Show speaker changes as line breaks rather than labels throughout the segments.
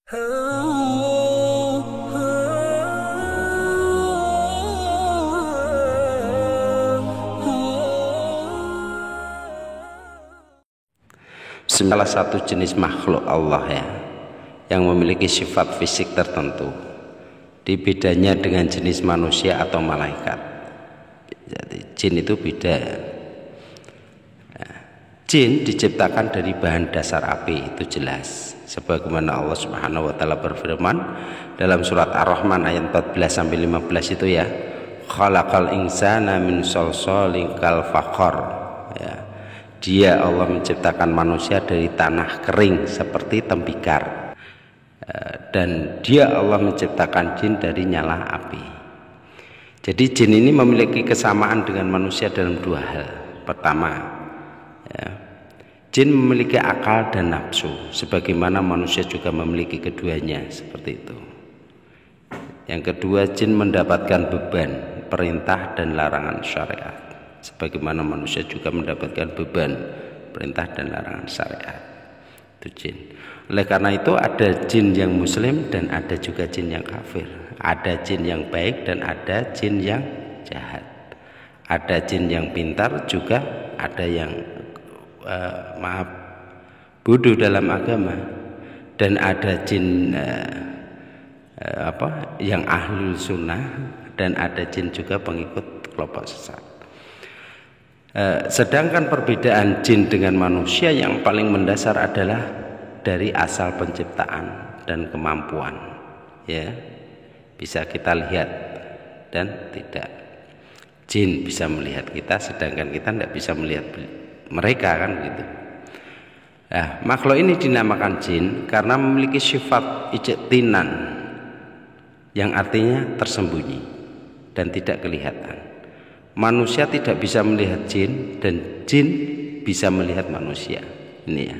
Salah satu jenis makhluk Allah ya, yang memiliki sifat fisik tertentu. Di bedanya dengan jenis manusia atau malaikat. Jadi jin itu beda. Jin diciptakan dari bahan dasar api, itu jelas. Sebagaimana Allah Subhanahu wa taala berfirman dalam surat Ar-Rahman ayat 14 sampai 15 itu ya. Khalaqal insana min shalshalin kal fakhar. Ya. Dia Allah menciptakan manusia dari tanah kering seperti tembikar. Dan dia Allah menciptakan jin dari nyala api. Jadi jin ini memiliki kesamaan dengan manusia dalam dua hal. Pertama, ya, jin memiliki akal dan nafsu, sebagaimana manusia juga memiliki keduanya, seperti itu. Yang kedua, jin mendapatkan beban, perintah dan larangan syariat, sebagaimana manusia juga mendapatkan beban, perintah dan larangan syariat. Itu jin. Oleh karena itu ada jin yang muslim dan ada juga jin yang kafir. Ada jin yang baik dan ada jin yang jahat. Ada jin yang pintar, juga ada yang bodoh dalam agama. Dan ada jin yang ahlul sunnah, dan ada jin juga pengikut kelompok sesat. Sedangkan perbedaan jin dengan manusia yang paling mendasar adalah dari asal penciptaan dan kemampuan, ya, bisa kita lihat dan tidak. Jin bisa melihat kita, sedangkan kita tidak bisa melihat mereka, kan gitu. Nah, makhluk ini dinamakan jin karena memiliki sifat ijtinan, yang artinya tersembunyi dan tidak kelihatan. Manusia tidak bisa melihat jin dan jin bisa melihat manusia. Ini ya.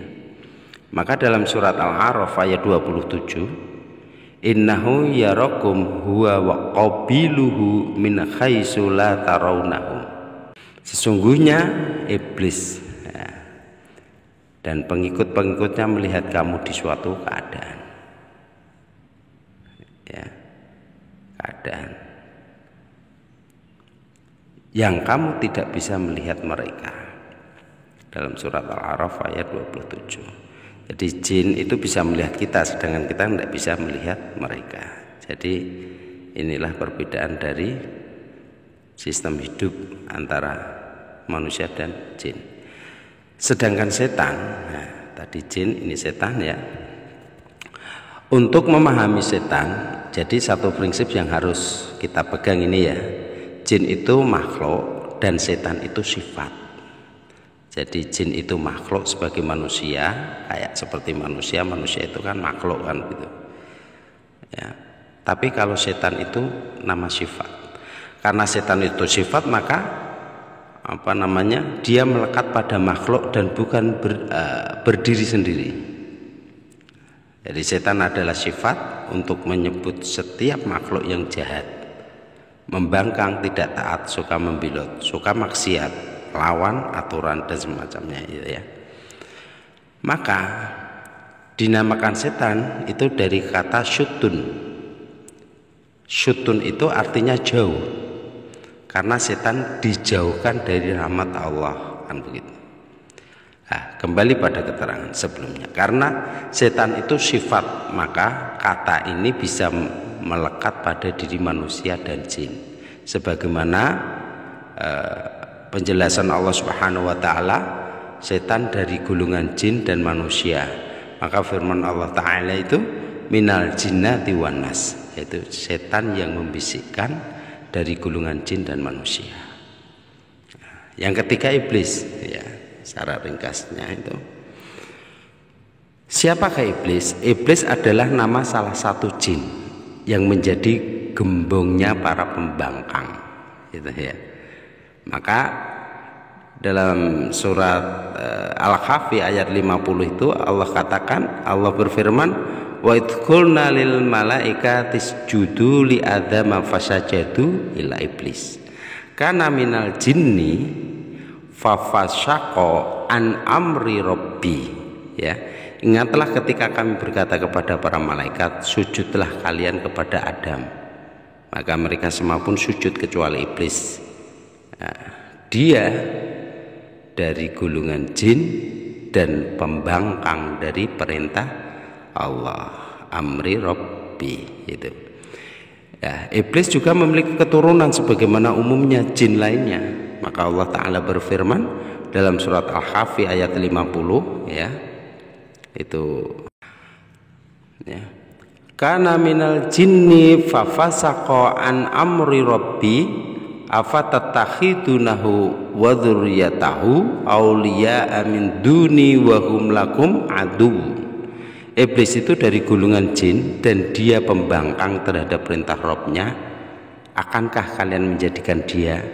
Maka dalam surat Al-A'raf ayat 27, innahu yarakum huwa wa qabiluhu min haitsu la tarawnahum. Sesungguhnya iblis ya, dan pengikut-pengikutnya melihat kamu di suatu keadaan. Ya, keadaan yang kamu tidak bisa melihat mereka. Dalam surat Al-A'raf ayat 27. Jadi jin itu bisa melihat kita, sedangkan kita tidak bisa melihat mereka. Jadi inilah perbedaan dari sistem hidup antara manusia dan jin. Sedangkan setan, nah, tadi jin, ini setan ya. Untuk memahami setan, jadi satu prinsip yang harus kita pegang ini ya. Jin itu makhluk dan setan itu sifat. Jadi jin itu makhluk sebagai manusia, kayak seperti manusia, manusia itu kan makhluk kan gitu. Ya. Tapi kalau setan itu nama sifat. Karena setan itu sifat, maka dia melekat pada makhluk dan bukan berdiri sendiri. Jadi setan adalah sifat untuk menyebut setiap makhluk yang jahat, membangkang, tidak taat, suka membilot, suka maksiat, lawan aturan dan semacamnya itu ya. Maka dinamakan setan itu dari kata syutun. Syutun itu artinya jauh, karena setan dijauhkan dari rahmat Allah, kan begitu. Nah, kembali pada keterangan sebelumnya, karena setan itu sifat, maka kata ini bisa melekat pada diri manusia dan jin, sebagaimana penjelasan Allah Subhanahu wa taala, setan dari golongan jin dan manusia. Maka firman Allah taala itu minal jinnati wan nas, yaitu setan yang membisikkan dari golongan jin dan manusia. Yang ketiga iblis ya, secara ringkasnya itu. Siapakah iblis? Iblis adalah nama salah satu jin yang menjadi gembongnya para pembangkang, gitu ya. Maka dalam surat Al-Kahfi ayat 50 itu Allah katakan, Allah berfirman, wa idh qulna lil malaikati isjudu li adama fasajadu illa iblis kana minal jinni fafasyaqa an amri rabbi, ya. Ingatlah ketika kami berkata kepada para malaikat, sujudlah kalian kepada Adam. Maka mereka semua pun sujud kecuali iblis. Nah, dia dari golongan jin dan pembangkang dari perintah Allah, amri Rabbi itu. Ya, iblis juga memiliki keturunan sebagaimana umumnya jin lainnya. Maka Allah Ta'ala berfirman dalam surat Al-Kahfi ayat 50 ya. Itu ya. Kana minal jinni fafasaqa an amri rabbi afatattakhidunahu wa dzurriyyatahu awliya'a min duni wa hum lakum adu. Iblis itu dari golongan jin dan dia pembangkang terhadap perintah Rabb-nya. Akankah kalian menjadikan dia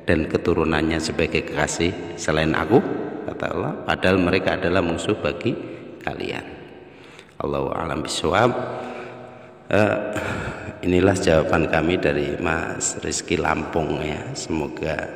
dan keturunannya sebagai kekasih selain aku, kata Allah, padahal mereka adalah musuh bagi kalian. Allahu a'lam bishawab. Inilah jawaban kami dari Mas Rizky Lampung ya. Semoga